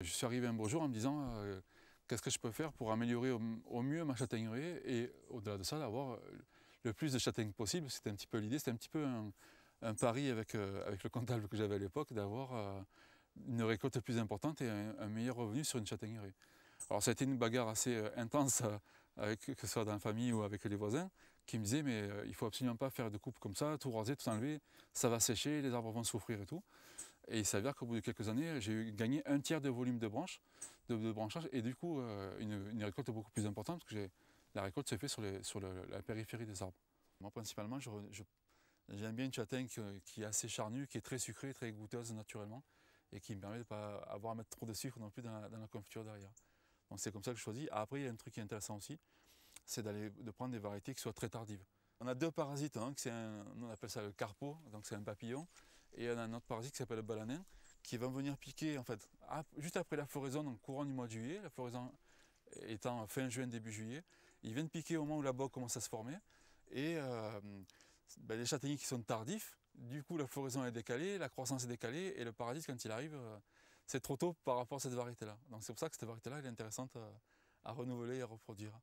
Je suis arrivé un beau jour en me disant qu'est-ce que je peux faire pour améliorer au mieux ma châtaignerie et au-delà de ça d'avoir le plus de châtaignes possible. C'était un petit peu l'idée, c'était un petit peu un pari avec le comptable que j'avais à l'époque d'avoir une récolte plus importante et un meilleur revenu sur une châtaignerie. Alors ça a été une bagarre assez intense, que ce soit dans la famille ou avec les voisins, qui me disaient mais il ne faut absolument pas faire de coupe comme ça, tout raser, tout enlever, ça va sécher, les arbres vont souffrir et tout. Et il s'avère qu'au bout de quelques années, j'ai gagné un tiers de volume de branches, de branchage, et du coup une récolte beaucoup plus importante, parce que la récolte se fait sur la périphérie des arbres. Moi principalement, j'aime bien une châtaigne qui est assez charnue, qui est très sucrée, très goûteuse naturellement, et qui me permet de ne pas avoir à mettre trop de sucre non plus dans la confiture derrière. Donc c'est comme ça que je choisis. Après, il y a un truc qui est intéressant aussi, c'est de prendre des variétés qui soient très tardives. On a deux parasites, hein, on appelle ça le carpo, donc c'est un papillon, et on a un autre parasite qui s'appelle le balanin, qui va venir piquer en fait, juste après la floraison, donc courant du mois de juillet, la floraison étant fin juin, début juillet. Ils viennent piquer au moment où la bogue commence à se former, et les châtaigniers qui sont tardifs, du coup la floraison est décalée, la croissance est décalée, et le parasite quand il arrive, c'est trop tôt par rapport à cette variété-là. Donc c'est pour ça que cette variété-là elle est intéressante à renouveler et à reproduire.